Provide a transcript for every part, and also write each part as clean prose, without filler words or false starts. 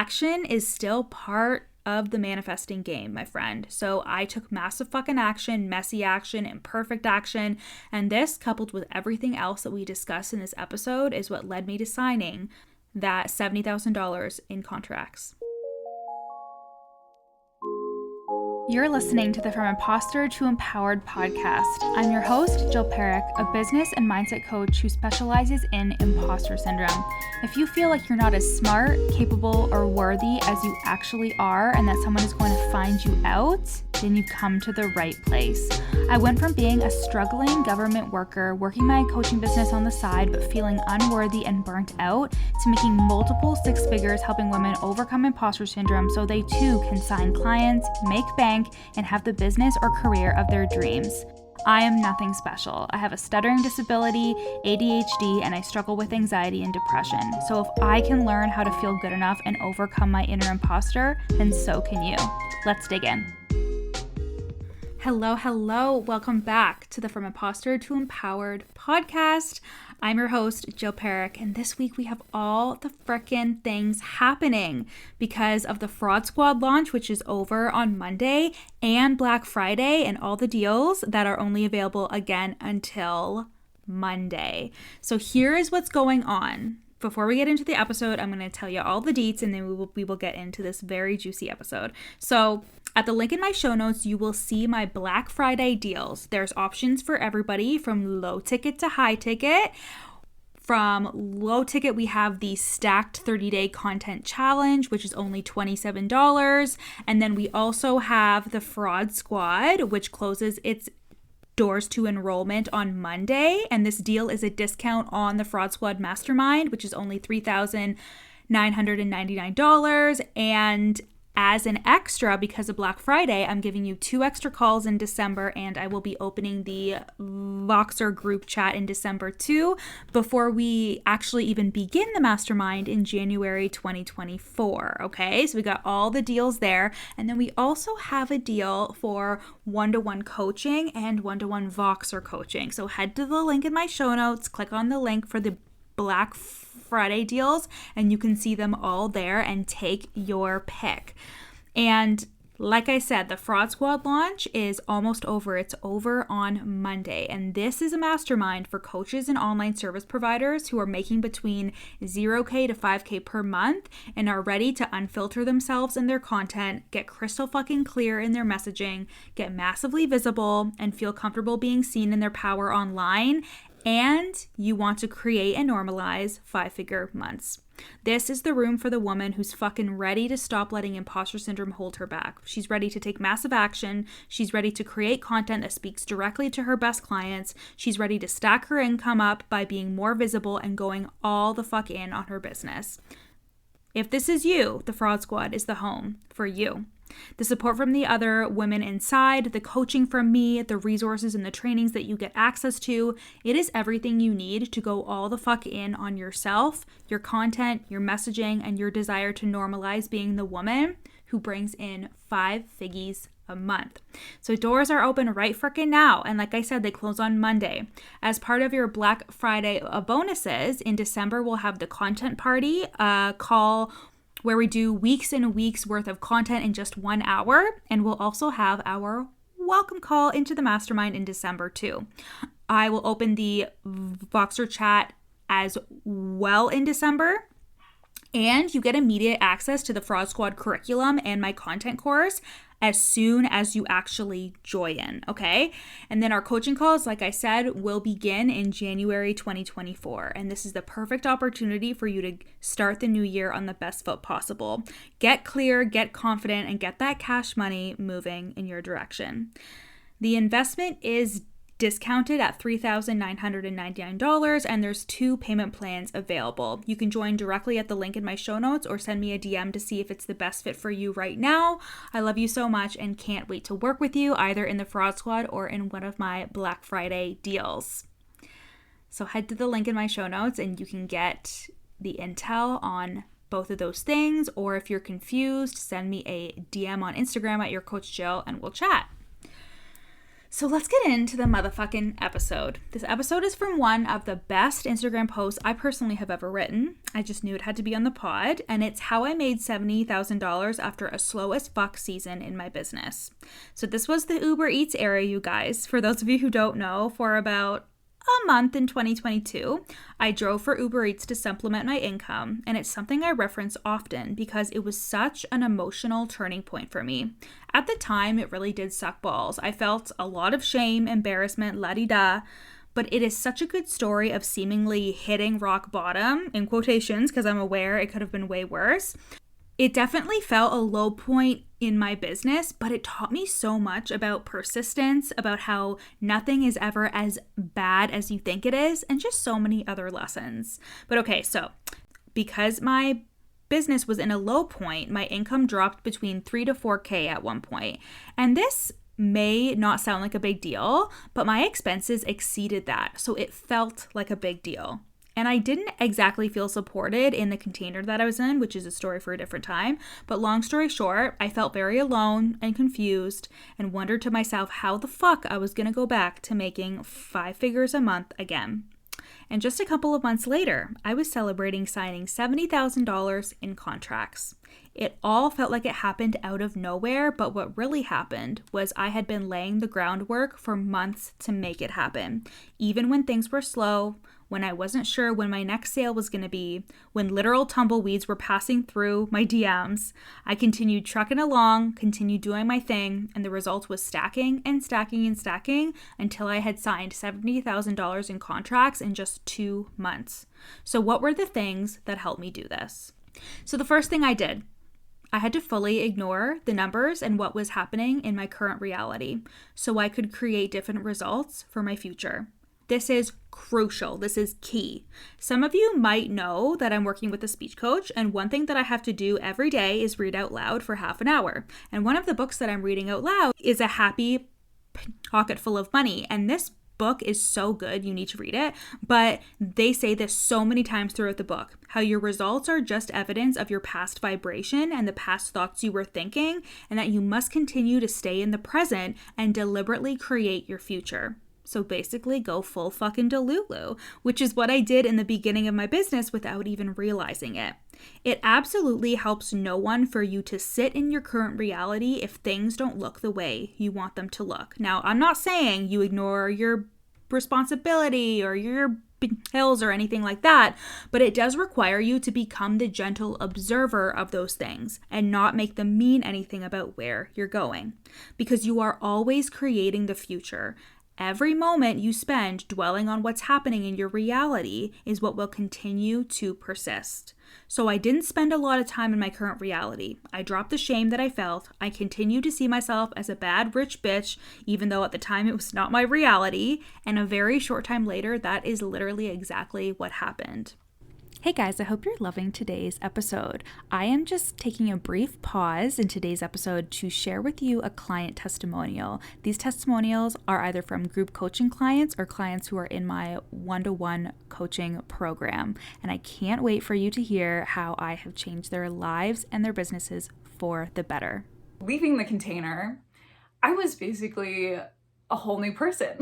action is still part of the manifesting game, my friend. So I took massive fucking action, messy action, imperfect action, and this, coupled with everything else that we discussed in this episode, is what led me to signing that $70,000 in contracts. You're listening to the From Imposter to Empowered podcast. I'm your host, Jill Perrick, a business and mindset coach who specializes in imposter syndrome. If you feel like you're not as smart, capable, or worthy as you actually are, and that someone is going to find you out, then you've come to the right place. I went from being a struggling government worker, working my coaching business on the side, but feeling unworthy and burnt out, to making multiple six figures helping women overcome imposter syndrome so they too can sign clients, make bank, and have the business or career of their dreams. I am nothing special. I have a stuttering disability, ADHD, and I struggle with anxiety and depression. So if I can learn how to feel good enough and overcome my inner imposter, then so can you. Let's dig in. Hello. Welcome back to the From Imposter to Empowered podcast. I'm your host, Jill Perrick, and this week we have all the frickin' things happening because of the Fraud Squad launch, which is over on Monday, and Black Friday, and all the deals that are only available again until Monday. So here is what's going on. Before we get into the episode, I'm going to tell you all the deets, and then we will get into this very juicy episode. So at the link in my show notes, you will see my Black Friday deals. There's options for everybody from low ticket to high ticket. From low ticket, we have the stacked 30-day content challenge, which is only $27. And then we also have the Fraud Squad, which closes its doors to enrollment on Monday. And this deal is a discount on the Fraud Squad Mastermind, which is only $3,999. And as an extra, because of Black Friday, I'm giving you 2 extra calls in December, and I will be opening the Voxer group chat in December too, before we actually even begin the mastermind in January 2024. Okay, so we got all the deals there, and then we also have a deal for one-to-one coaching and one-to-one Voxer coaching. So head to the link in my show notes, click on the link for the Black Friday deals, and you can see them all there and take your pick. And like I said, the Fraud Squad launch is almost over. It's over on Monday. And this is a mastermind for coaches and online service providers who are making between $0K to $5K per month and are ready to unfilter themselves in their content, get crystal fucking clear in their messaging, get massively visible, and feel comfortable being seen in their power online. And you want to create and normalize 5-figure months. This is the room for the woman who's fucking ready to stop letting imposter syndrome hold her back. She's ready to take massive action. She's ready to create content that speaks directly to her best clients. She's ready to stack her income up by being more visible and going all the fuck in on her business. If this is you, the Fraud Squad is the home for you. The support from the other women inside, the coaching from me, the resources and the trainings that you get access to, it is everything you need to go all the fuck in on yourself, your content, your messaging, and your desire to normalize being the woman who brings in 5 figgies a month. So doors are open right frickin' now. And like I said, they close on Monday. As part of your Black Friday bonuses, in December, we'll have the content party call where we do weeks and weeks worth of content in just 1 hour. And we'll also have our welcome call into the mastermind in December too. I will open the Voxer chat as well in December. And you get immediate access to the Fraud Squad curriculum and my content course as soon as you actually join, okay? And then our coaching calls, like I said, will begin in January 2024. And this is the perfect opportunity for you to start the new year on the best foot possible. Get clear, get confident, and get that cash money moving in your direction. The investment is discounted at $3,999, and there's 2 payment plans available. You can join directly at the link in my show notes or send me a DM to see if it's the best fit for you right now. I love you so much and can't wait to work with you either in the Fraud Squad or in one of my Black Friday deals. So head to the link in my show notes and you can get the intel on both of those things, or if you're confused, send me a DM on Instagram at YourCoachJill and we'll chat. So let's get into the motherfucking episode. This episode is from one of the best Instagram posts I personally have ever written. I just knew it had to be on the pod, and it's how I made $70,000 after a slowest fuck season in my business. So this was the Uber Eats era, you guys. For those of you who don't know, for about a month in 2022, I drove for Uber Eats to supplement my income, and it's something I reference often because it was such an emotional turning point for me. At the time, it really did suck balls. I felt a lot of shame, embarrassment, la-di-da, but it is such a good story of seemingly hitting rock bottom, in quotations, because I'm aware it could have been way worse. It definitely felt a low point in my business, but it taught me so much about persistence, about how nothing is ever as bad as you think it is, and just so many other lessons. But okay, so because my business was in a low point, my income dropped between 3 to 4K at one point. And this may not sound like a big deal, but my expenses exceeded that. So it felt like a big deal. And I didn't exactly feel supported in the container that I was in, which is a story for a different time. But long story short, I felt very alone and confused and wondered to myself how the fuck I was going to go back to making 5 figures a month again. And just a couple of months later, I was celebrating signing $70,000 in contracts. It all felt like it happened out of nowhere, but what really happened was I had been laying the groundwork for months to make it happen. Even when things were slow, when I wasn't sure when my next sale was going to be, when literal tumbleweeds were passing through my DMs, I continued trucking along, continued doing my thing, and the result was stacking and stacking and stacking until I had signed $70,000 in contracts in just 2 months. So what were the things that helped me do this? So the first thing I did, I had to fully ignore the numbers and what was happening in my current reality so I could create different results for my future. This is crucial. This is key. Some of you might know that I'm working with a speech coach, and one thing that I have to do every day is read out loud for half an hour. And one of the books that I'm reading out loud is A Happy Pocket Full of Money. And this book is so good, you need to read it. But they say this so many times throughout the book, how your results are just evidence of your past vibration and the past thoughts you were thinking, and that you must continue to stay in the present and deliberately create your future. So basically go full fucking Delulu, which is what I did in the beginning of my business without even realizing it. It absolutely helps no one for you to sit in your current reality if things don't look the way you want them to look. Now, I'm not saying you ignore your responsibility or your bills or anything like that, but it does require you to become the gentle observer of those things and not make them mean anything about where you're going, because you are always creating the future. Every moment you spend dwelling on what's happening in your reality is what will continue to persist. So I didn't spend a lot of time in my current reality. I dropped the shame that I felt. I continued to see myself as a bad rich bitch, even though at the time it was not my reality. And a very short time later, that is literally exactly what happened. Hey guys, I hope you're loving today's episode. I am just taking a brief pause in today's episode to share with you a client testimonial. These testimonials are either from group coaching clients or clients who are in my one-to-one coaching program. And I can't wait for you to hear how I have changed their lives and their businesses for the better. Leaving the container, I was basically a whole new person.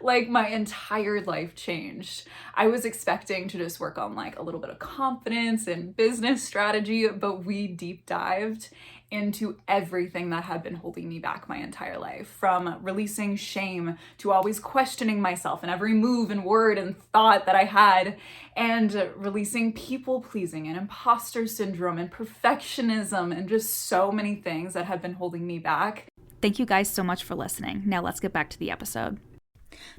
Like my entire life changed. I was expecting to just work on like a little bit of confidence and business strategy, but we deep dived into everything that had been holding me back my entire life, from releasing shame to always questioning myself in every move and word and thought that I had, and releasing people pleasing and imposter syndrome and perfectionism and just so many things that had been holding me back. Thank you guys so much for listening. Now let's get back to the episode.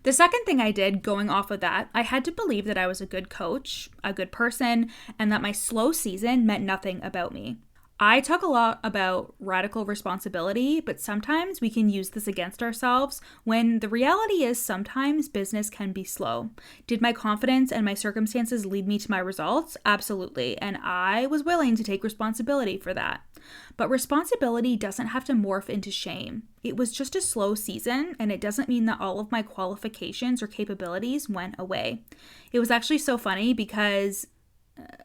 The second thing I did going off of that, I had to believe that I was a good coach, a good person, and that my slow season meant nothing about me. I talk a lot about radical responsibility, but sometimes we can use this against ourselves when the reality is sometimes business can be slow. Did my confidence and my circumstances lead me to my results? Absolutely, and I was willing to take responsibility for that. But responsibility doesn't have to morph into shame. It was just a slow season, and it doesn't mean that all of my qualifications or capabilities went away. It was actually so funny because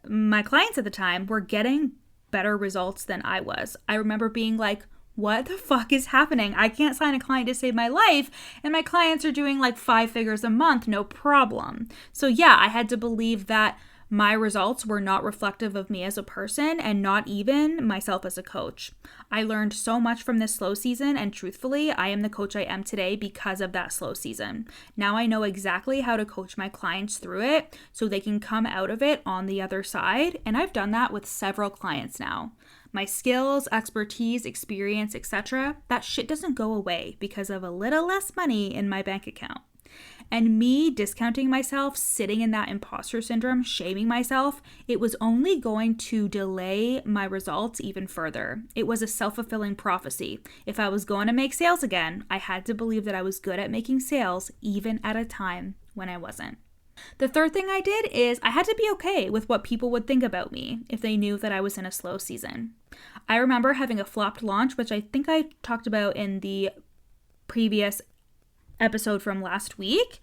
my clients at the time were getting better results than I was. I remember being like, what the fuck is happening? I can't sign a client to save my life, and my clients are doing like 5 figures a month, no problem. So yeah, I had to believe that my results were not reflective of me as a person and not even myself as a coach. I learned so much from this slow season, and truthfully, I am the coach I am today because of that slow season. Now I know exactly how to coach my clients through it so they can come out of it on the other side, and I've done that with several clients now. My skills, expertise, experience, etc., that shit doesn't go away because of a little less money in my bank account. And me discounting myself, sitting in that imposter syndrome, shaming myself, it was only going to delay my results even further. It was a self-fulfilling prophecy. If I was going to make sales again, I had to believe that I was good at making sales even at a time when I wasn't. The third thing I did is I had to be okay with what people would think about me if they knew that I was in a slow season. I remember having a flopped launch, which I think I talked about in the previous episode from last week.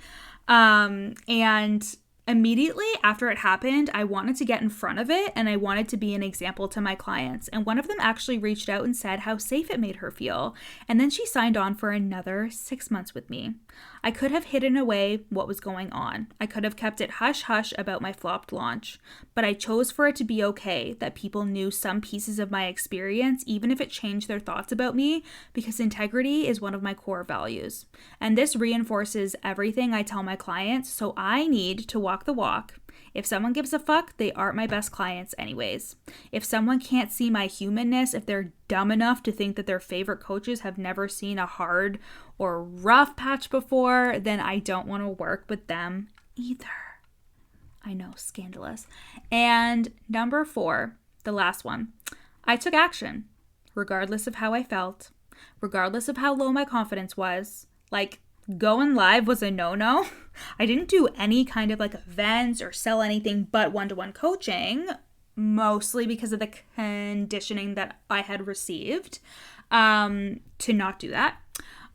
And immediately after it happened, I wanted to get in front of it and I wanted to be an example to my clients. And one of them actually reached out and said how safe it made her feel. And then she signed on for another 6 months with me. I could have hidden away what was going on. I could have kept it hush hush about my flopped launch, but I chose for it to be okay that people knew some pieces of my experience, even if it changed their thoughts about me, because integrity is one of my core values. And this reinforces everything I tell my clients, so I need to walk the walk. If someone gives a fuck, they aren't my best clients anyways. If someone can't see my humanness, if they're dumb enough to think that their favorite coaches have never seen a hard or rough patch before, then I don't want to work with them either. I know, scandalous. And number 4, the last one, I took action, regardless of how I felt, regardless of how low my confidence was. Like, going live was a no-no. I didn't do any kind of like events or sell anything but one-to-one coaching, mostly because of the conditioning that I had received to not do that.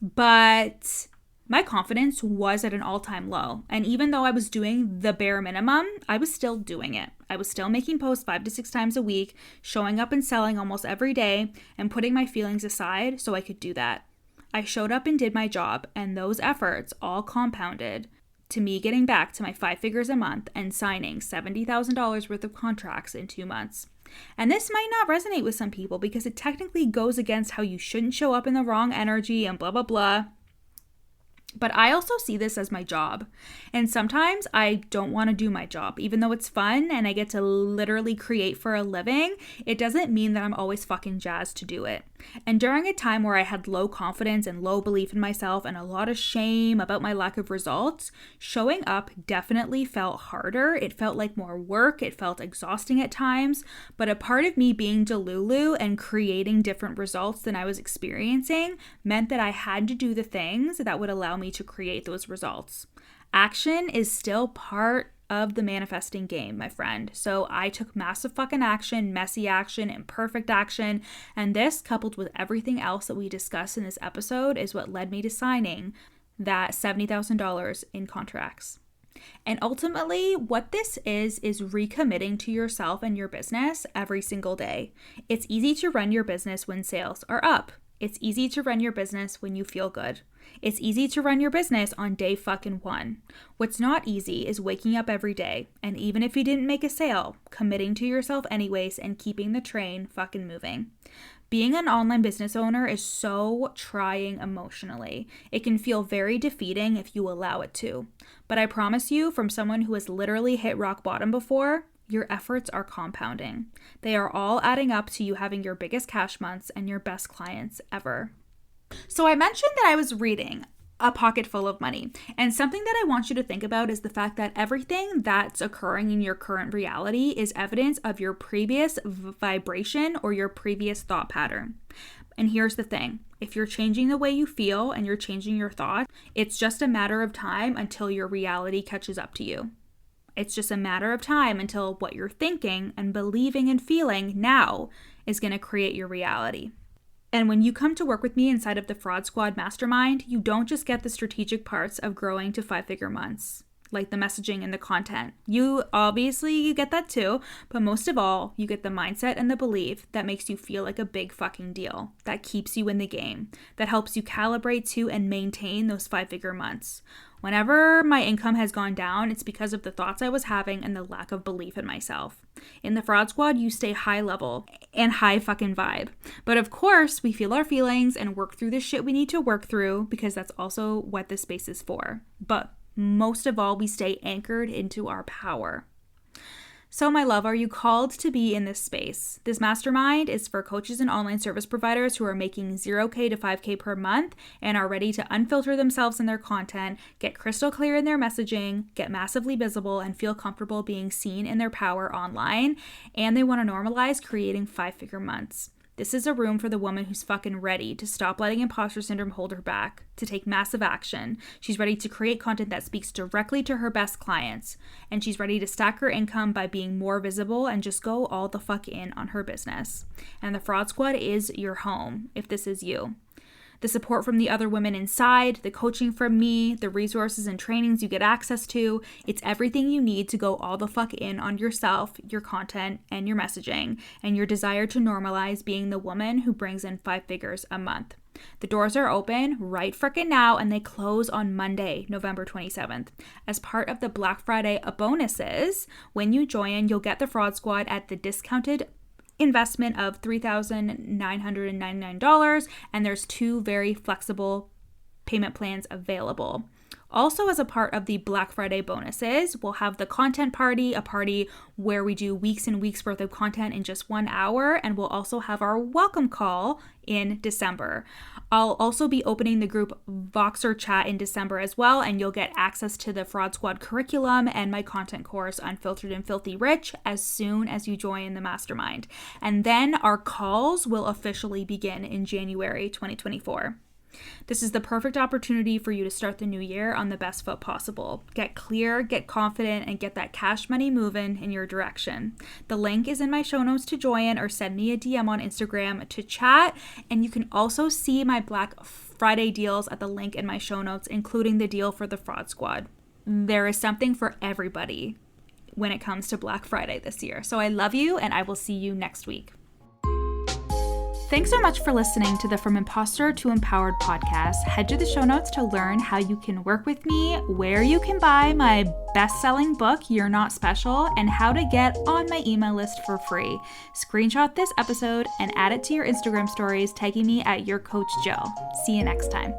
But my confidence was at an all-time low. And even though I was doing the bare minimum, I was still doing it. I was still making posts 5 to 6 times a week, showing up and selling almost every day, and putting my feelings aside so I could do that. I showed up and did my job, and those efforts all compounded to me getting back to my 5 figures a month and signing $70,000 worth of contracts in 2 months. And this might not resonate with some people because it technically goes against how you shouldn't show up in the wrong energy and blah, blah, blah. But I also see this as my job. And sometimes I don't want to do my job. Even though it's fun and I get to literally create for a living, it doesn't mean that I'm always fucking jazzed to do it. And during a time where I had low confidence and low belief in myself and a lot of shame about my lack of results, showing up definitely felt harder. It felt like more work. It felt exhausting at times. But a part of me being Delulu and creating different results than I was experiencing meant that I had to do the things that would allow me to create those results. Action is still part of the manifesting game, my friend. So I took massive fucking action, messy action, imperfect action, and this, coupled with everything else that we discussed in this episode, is what led me to signing that $70,000 in contracts. And ultimately, what this is recommitting to yourself and your business every single day. It's easy to run your business when sales are up. It's easy to run your business when you feel good. It's easy to run your business on day fucking 1. What's not easy is waking up every day, and even if you didn't make a sale, committing to yourself anyways and keeping the train fucking moving. Being an online business owner is so trying emotionally. It can feel very defeating if you allow it to. But I promise you, from someone who has literally hit rock bottom before, your efforts are compounding. They are all adding up to you having your biggest cash months and your best clients ever. So I mentioned that I was reading A Pocket Full of Money. And something that I want you to think about is the fact that everything that's occurring in your current reality is evidence of your previous vibration or your previous thought pattern. And here's the thing. If you're changing the way you feel and you're changing your thoughts, it's just a matter of time until your reality catches up to you. It's just a matter of time until what you're thinking and believing and feeling now is going to create your reality. And when you come to work with me inside of the Fraud Squad Mastermind, you don't just get the strategic parts of growing to 5-figure months. like the messaging and the content. You get that too, but most of all, you get the mindset and the belief that makes you feel like a big fucking deal, that keeps you in the game, that helps you calibrate to and maintain those 5-figure months. Whenever my income has gone down, it's because of the thoughts I was having and the lack of belief in myself. In the Fraud Squad, you stay high level and high fucking vibe. But of course, we feel our feelings and work through the shit we need to work through, because that's also what this space is for. But most of all, we stay anchored into our power. So, my love, are you called to be in this space? This mastermind is for coaches and online service providers who are making $0K to $5K per month and are ready to unfilter themselves in their content, get crystal clear in their messaging, get massively visible, and feel comfortable being seen in their power online. And they want to normalize creating 5-figure months. This is a room for the woman who's fucking ready to stop letting imposter syndrome hold her back, to take massive action. She's ready to create content that speaks directly to her best clients. And she's ready to stack her income by being more visible and just go all the fuck in on her business. And the Fraud Squad is your home, if this is you. The support from the other women inside, the coaching from me, the resources and trainings you get access to. It's everything you need to go all the fuck in on yourself, your content, and your messaging, and your desire to normalize being the woman who brings in 5 figures a month. The doors are open right frickin' now, and they close on Monday, November 27th. As part of the Black Friday bonuses, when you join, you'll get the Fraud Squad at the discounted investment of $3,999, and there's 2 very flexible payment plans available. Also, as a part of the Black Friday bonuses, we'll have the content party, a party where we do weeks and weeks worth of content in just 1 hour, and we'll also have our welcome call in December. I'll also be opening the group Voxer chat in December as well, and you'll get access to the Fraud Squad curriculum and my content course, Unfiltered and Filthy Rich, as soon as you join the mastermind. And then our calls will officially begin in January 2024. This is the perfect opportunity for you to start the new year on the best foot possible. Get clear, get confident, and get that cash money moving in your direction. The link is in my show notes to join, or send me a DM on Instagram to chat. And you can also see my Black Friday deals at the link in my show notes, including the deal for the Fraud Squad. There is something for everybody when it comes to Black Friday this year. So I love you, and I will see you next week. Thanks so much for listening to the From Imposter to Empowered podcast. Head to the show notes to learn how you can work with me, where you can buy my best-selling book, You're Not Special, and how to get on my email list for free. Screenshot this episode and add it to your Instagram stories, tagging me at YourCoachJill. See you next time.